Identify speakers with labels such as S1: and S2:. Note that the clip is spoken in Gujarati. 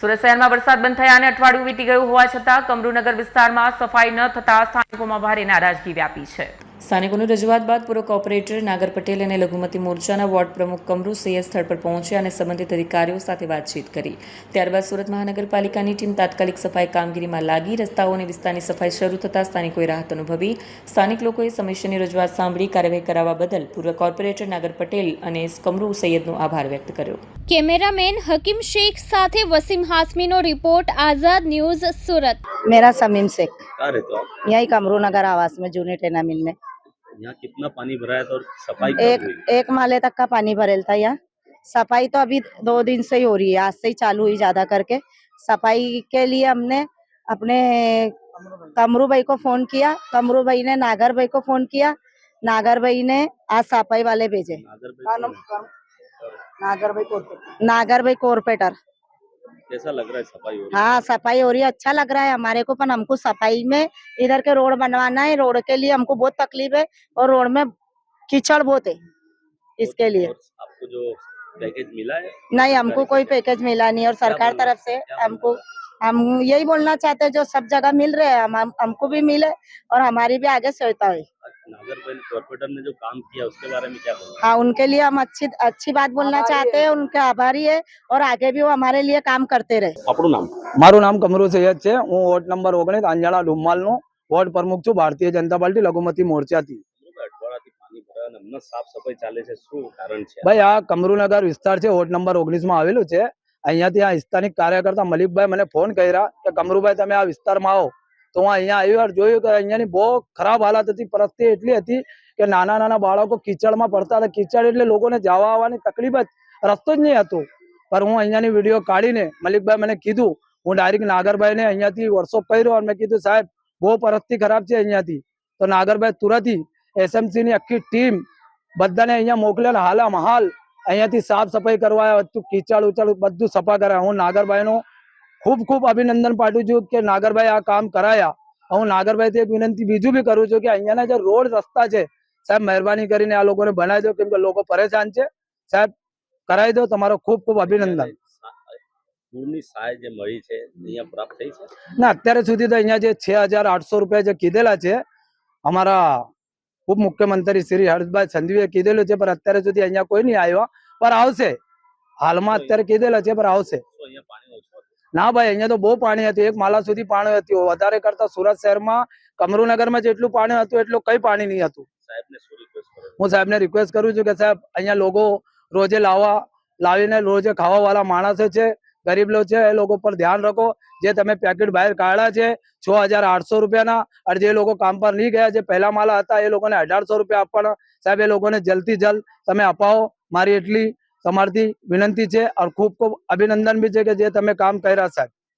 S1: સુરત શહેરમાં વરસાદ બંધ થયાને અઠવાડિયું વીતી ગયું હોવા છતાં કમરૂનગર વિસ્તારમાં સફાઈ ન થતા સ્થાનિકોમાં ભારે નારાજગી વ્યાપી છે। સ્થાનિકોની રજૂઆત બાદ પૂર્વ કોર્પોરેટર નાગર પટેલ અને લઘુમતી મોરચાના વોર્ડ પ્રમુખ કમરૂ સૈયદ સ્થળ પર પહોંચ્યા અને સંબંધિત અધિકારીઓ સાથે વાતચીત કરી। ત્યારબાદ સુરત મહાનગરપાલિકાની ટીમ તાત્કાલિક સફાઈ કામગીરીમાં લાગી રસ્તાઓ અને વિસ્તારની સફાઈ શરૂ થતાં સ્થાનિકોએ રાહત અનુભવી। સ્થાનિક લોકોએ સમસ્યાની રજૂઆત સાંભળી કાર્યવાહી કરાવવા બદલ પૂર્વ કોર્પોરેટર નાગર પટેલ અને કમરૂ સૈયદનો આભાર વ્યક્ત કર્યો।
S2: कैमरामैन हकीम शेख साथे वसीम हाशमी नो रिपोर्ट आजाद न्यूज सूरत।
S3: मेरा समीम शेख
S4: कहाँ रहते हो आप?
S3: यही कमरू नगर आवास में जूनी टेना मिल में
S4: यहाँ कितना पानी भरा है तो सफाई कब हुई?
S3: एक माले तक का पानी भरेल था। यहाँ सफाई तो अभी 2 दिन से ही हो रही है, आज से ही चालू हुई ज्यादा करके। सफाई के लिए हमने अपने कमरू भाई को फोन किया, कमरू भाई ने नागर भाई को फोन किया, नागर भाई ने आज सफाई वाले भेजे। नागर भाई कॉर्पोरेटर।
S4: कैसा लग रहा है सफाई हो रही है?
S3: हाँ सफाई हो रही है, अच्छा लग रहा है हमारे को। पर हमको सफाई में इधर के रोड बनवाना है, रोड के लिए हमको बहुत तकलीफ है और रोड में कीचड़ बहुत है, इसके लिए।
S4: और आपको जो पैकेज मिला है?
S3: नहीं, हमको कोई पैकेज मिला नहीं और सरकार तरफ से हमको, हम यही बोलना चाहते हैं जो सब जगह मिल रहे हैं हमको भी मिले और हमारी भी आगे सहायता हुई।
S4: नागर कॉर्पोरेटर ने जो काम किया उसके बारे में क्या बोलना?
S3: हाँ, उनके लिए हम अच्छी बात बोलना चाहते हैं, उनके आभारी है और आगे भी वो हमारे लिए काम करते रहे।
S4: આપણું નામ?
S5: મારું નામ કમરૂ સૈયદ છે। હું વોર્ડ નંબર 19 આંજાણા ડુમ્માલનો વોર્ડ પ્રમુખ છું, ભારતીય જનતા પાર્ટી લઘુમતી મોરચાથી।
S4: અઠવાડિયાથી પાણી ભરાય અને હમણાં સાફ સફાઈ ચાલે છે, શું કારણ છે?
S5: ભાઈ આ કમરૂનગર વિસ્તાર છે, વોર્ડ નંબર 19 માં આવેલું છે। અહીંયાથી આ સ્થાનિક કાર્યકર્તા મલિકભાઈ મને ફોન કર્યા કે કમરૂભાઈ તમે આ વિસ્તારમાં આવો, તો હું અહીંયા આવ્યો और જોયું કે અહીંયાની બહુ ખરાબ હાલત હતી। પરિસ્થિતિ એટલી હતી કે નાના નાના બાળકો કીચડમાં પડતા હતા। કીચડ એટલે લોકોને જવા આવવાની તકલીફ જ, રસ્તો જ નહીં હતો। પર હું અહીંયાની વિડીયો કાઢીને મલિકભાઈ મને કીધું, હું ડાયરેક્ટ નાગરભાઈને અહીંયાથી વોટ્સઅપ કર્યો અને મેં કીધું સાહેબ બહુ પરિસ્થિતિ ખરાબ છે અહીંયાથી। તો નાગરભાઈ તુરંત ही SMC ની આખી ટીમ બધાને અહીંયા મોકલેલા, હાલમાં હાલ અહીંયાથી સાફ સફાઈ કરવા, કીચડ ઉચડ બધું સફા કરાયા। હું નાગરભાઈનો ખૂબ ખૂબ અભિનંદન પાઠવું છું કે નાગરભાઈ આ કામ કરાયા। હું નાગરભાઈથી એક વિનંતી બીજું બી કરું છું કે અહીંયાના જે રોડ રસ્તા છે સાહેબ મહેરબાની કરીને આ લોકોને બનાવી દો, કેમ કે લોકો પરેશાન છે। સાહેબ કરાવી દો, તમારો ખૂબ ખૂબ અભિનંદન।
S4: પૂરની સહાય જે મળી છે અહીંયા પ્રાપ્ત થઈ છે?
S5: ના, અત્યારે સુધી તો અહીંયા જે 6800 રૂપિયા જે કીધેલા છે અમારા ઉપ મુખ્યમંત્રી શ્રી હર્ષભાઈ સંઘવીએ કીધેલું છે, પણ અત્યારે સુધી અહીંયા કોઈ નહીં આવ્યો, પર આવશે। હાલમાં અત્યારે કીધેલા છે પર આવશે।
S4: અહીંયા પાણી ઓછું હતું?
S5: ના ભાઈ, અહીંયા તો બહુ પાણી હતું, 1 માલા સુધી પાણી હતું। વધારે કરતા સુરત શહેરમાં કમરૂનગરમાં જેટલું પાણી હતું એટલું કઈ પાણી નહીં હતું।
S4: સાહેબને શું રિક્વેસ્ટ કરો?
S5: હું સાહેબને રિક્વેસ્ટ કરું છું કે સાહેબ અહીંયા લોકો રોજે લાવીને રોજે ખાવા વાળા માણસો છે, ગરીબ લોકો છે, એ લોકો પર ધ્યાન રાખો। જે તમે પેકેટ બહાર કાઢ્યા છે 6800 રૂપિયાના, અને જે લોકો કામ પર નહીં ગયા, જે પહેલા માલા હતા એ લોકોને 1800 રૂપિયા આપવાના। સાહેબ એ લોકોને જલ્દથી જલ્દ તમે અપાવો, મારી એટલી તમારથી વિનંતી છે। और ખૂબ ખૂબ અભિનંદન બી છે કે જે તમે કામ કર્યા સાહેબ।